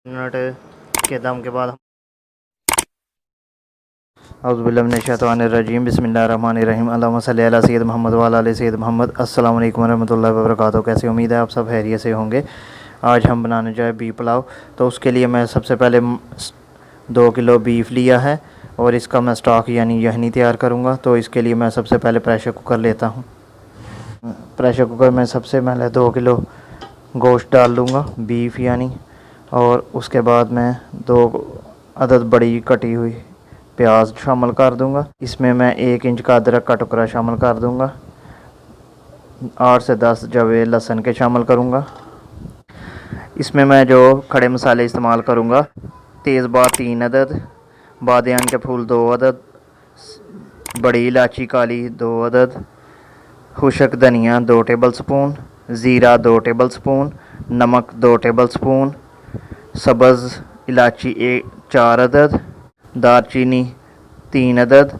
Minute के दम के बाद औज़ुबिल्लाहिमिनश्शैतानिर्रजीम बिस्मिल्लाहिर्रहमानिर्रहीम अल्लाहुम्मा सल्लि अला सय्यद मोहम्मद व अला आलि सय्यद मोहम्मद। अस्सलामु अलैकुम वरहमतुल्लाहि वबरकातुहू। कैसे उम्मीद है आप सब खैरियत से होंगे। आज हम बनाने जाए बीफ पुलाव। तो उसके लिए मैं सबसे पहले 2 किलो बीफ लिया है और इसका मैं स्टॉक यानी यखनी तैयार करूँगा। तो इसके लिए मैं सबसे पहले प्रेशर कुकर लेता हूँ। प्रेशर कुकर में सबसे पहले 2 किलो गोश्त डाल दूँगा, बीफ यानी, और उसके बाद मैं 2 अदद बड़ी कटी हुई प्याज शामिल कर दूंगा। इसमें मैं 1 इंच का अदरक का टुकड़ा शामिल कर दूंगा। 8 से 10 जवे लहसुन के शामिल करूंगा। इसमें मैं जो खड़े मसाले इस्तेमाल करूंगा, तेज़पात 3 अदद, बादियान के फूल 2 अदद, बड़ी इलायची काली 2 अदद, खुशक धनिया 2 टेबल स्पून, ज़ीरा 2 टेबल स्पून, नमक 2 टेबल स्पून, सब्ज़ इलायची 4 अदद, दालचीनी 3 अदद,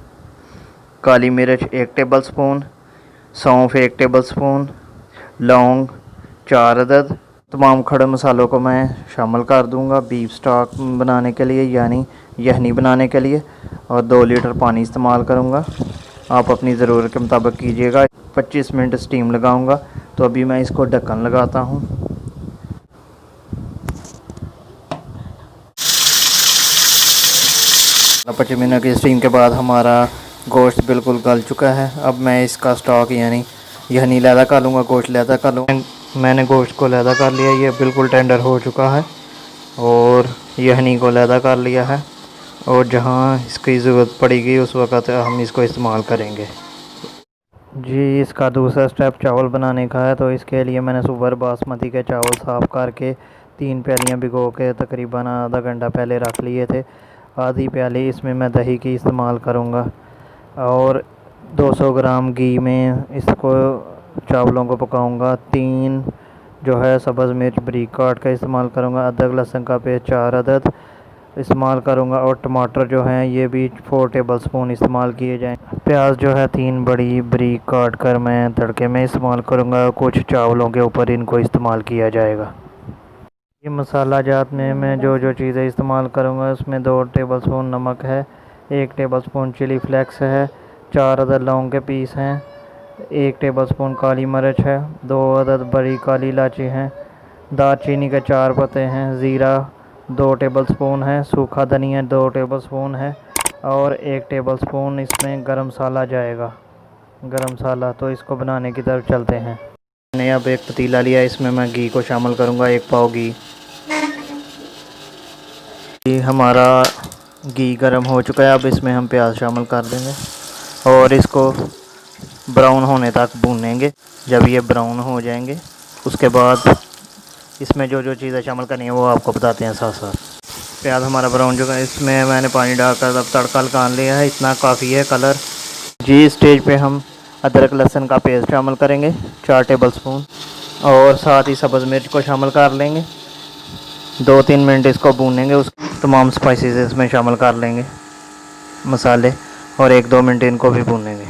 काली मिर्च 1 टेबल स्पून, सौंफ 1 टेबल स्पून, लौंग 4 अदद। तमाम खड़े मसालों को मैं शामिल कर दूंगा बीफ स्टॉक बनाने के लिए यानी यखनी बनाने के लिए, और 2 लीटर पानी इस्तेमाल करूंगा। आप अपनी ज़रूरत के मुताबिक कीजिएगा। 25 मिनट स्टीम लगाऊंगा। तो अभी मैं इसको ढक्कन लगाता हूँ। 25 मिनट की स्टीम के बाद हमारा गोश्त बिल्कुल गल चुका है। अब मैं इसका स्टॉक यानी यखनी लैदा कर लूँगा, गोश्त लैदा कर लूँगा। मैंने गोश्त को लैदा कर लिया, ये बिल्कुल टेंडर हो चुका है, और यखनी को लैदा कर लिया है, और जहाँ इसकी ज़रूरत पड़ेगी उस वक़्त हम इसको इस्तेमाल करेंगे। जी, इसका दूसरा स्टेप चावल बनाने का है। तो इसके लिए मैंने सुपर बासमती के चावल साफ़ करके 3 प्यालियाँ भिगो के तकरीबन आधा घंटा पहले रख लिए थे। आधी प्याली इसमें मैं दही की इस्तेमाल करूँगा, और 200 ग्राम घी में इसको चावलों को पकाऊँगा। 3 जो है सब्ज़ मिर्च बारीक काट का इस्तेमाल करूँगा। अदरक लहसुन का पेस्ट 4 अदद इस्तेमाल करूँगा, और टमाटर जो हैं ये भी 4 टेबल स्पून इस्तेमाल किए जाएँ। प्याज जो है 3 बड़ी बारीक काट कर मैं तड़के में इस्तेमाल करूँगा। कुछ चावलों के ऊपर इनको इस्तेमाल किया जाएगा। ये मसाला जात में मैं जो चीज़ें इस्तेमाल करूँगा उसमें 2 टेबल स्पून नमक है, 1 टेबल स्पून चिली फ्लेक्स है, 4 अदद लौंग के पीस हैं, 1 टेबल स्पून काली मिर्च है, 2 अदद बड़ी काली इलायची हैं, दालचीनी के 4 पत्ते हैं, ज़ीरा 2 टेबल स्पून है, सूखा धनिया 2 टेबल स्पून है, और 1 टेबल स्पून इसमें गरम मसाला जाएगा, गरम मसाला। तो इसको बनाने की तरफ चलते हैं। मैंने अब एक पतीला लिया, इसमें मैं घी को शामिल करूँगा, 1 पाव घी। हमारा घी गर्म हो चुका है। अब इसमें हम प्याज शामिल कर देंगे और इसको ब्राउन होने तक भूनेंगे। जब ये ब्राउन हो जाएंगे उसके बाद इसमें जो चीज़ें शामिल करनी है वो आपको बताते हैं साथ साथ। प्याज हमारा ब्राउन चुका है, इसमें मैंने पानी डालकर अब तड़का लगा लिया है, इतना काफ़ी है कलर। जी, स्टेज पे हम अदरक लहसुन का पेस्ट शामिल करेंगे 4 टेबल स्पून, और साथ ही सब्ज़ मिर्च को शामिल कर लेंगे। 2-3 मिनट इसको भूनेंगे। उस तमाम स्पाइसेस इसमें शामिल कर लेंगे, मसाले, और 1-2 मिनट इनको भी भूनेंगे।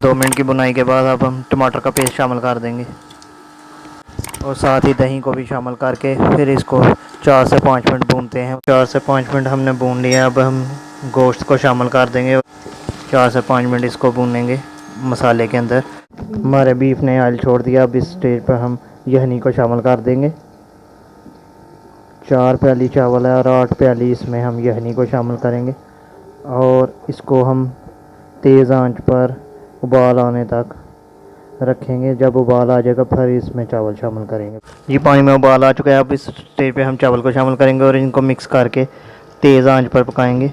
2 मिनट की भुनाई के बाद अब हम टमाटर का पेस्ट शामिल कर देंगे, और साथ ही दही को भी शामिल करके फिर इसको 4 से 5 मिनट भूनते हैं। 4 से 5 मिनट हमने भून लिया। अब हम गोश्त को शामिल कर देंगे, 4 से 5 मिनट इसको भूनेंगे मसाले के अंदर। हमारे बीफ ने ऑयल छोड़ दिया। अब इस स्टेज पर हम यखनी को शामिल कर देंगे। 4 प्याली चावल है और 8 प्याली इसमें हम यखनी को शामिल करेंगे, और इसको हम तेज़ आंच पर उबाल आने तक रखेंगे। जब उबाल आ जाएगा फिर इसमें चावल शामिल करेंगे। ये पानी में उबाल आ चुका है। अब इस स्टेज पे हम चावल को शामिल करेंगे और इनको मिक्स करके तेज़ आंच पर पकाएंगे,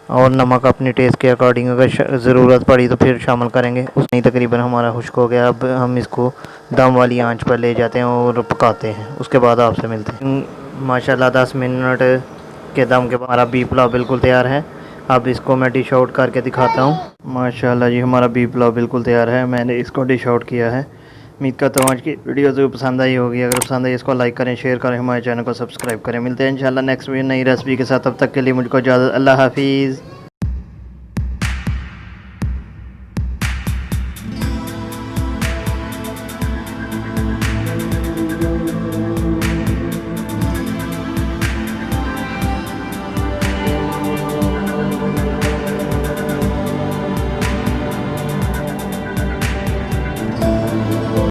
और नमक अपने टेस्ट के अकॉर्डिंग अगर ज़रूरत पड़ी तो फिर शामिल करेंगे। उसमें तकरीबन हमारा खुश्क हो गया। अब हम इसको दम वाली आंच पर ले जाते हैं और पकाते हैं। उसके बाद आपसे मिलते हैं। माशाल्लाह 10 मिनट के दम के बाद हमारा बीफ पुलाव बिल्कुल तैयार है। अब इसको मैं डिश आउट करके दिखाता हूँ। माशाल्लाह जी, हमारा बीफ पुलाव बिल्कुल तैयार है। मैंने इसको डिश आउट किया है। उम्मीद करता हूँ आज की वीडियो ज़रूर पसंद आई होगी। अगर पसंद आई इसको लाइक करें, शेयर करें, हमारे चैनल को सब्सक्राइब करें। मिलते हैं इंशाल्लाह नेक्स्ट वीडियो नई रेसिपी के साथ। तब तक के लिए मुझको इजाज़त। अल्लाह हाफिज़।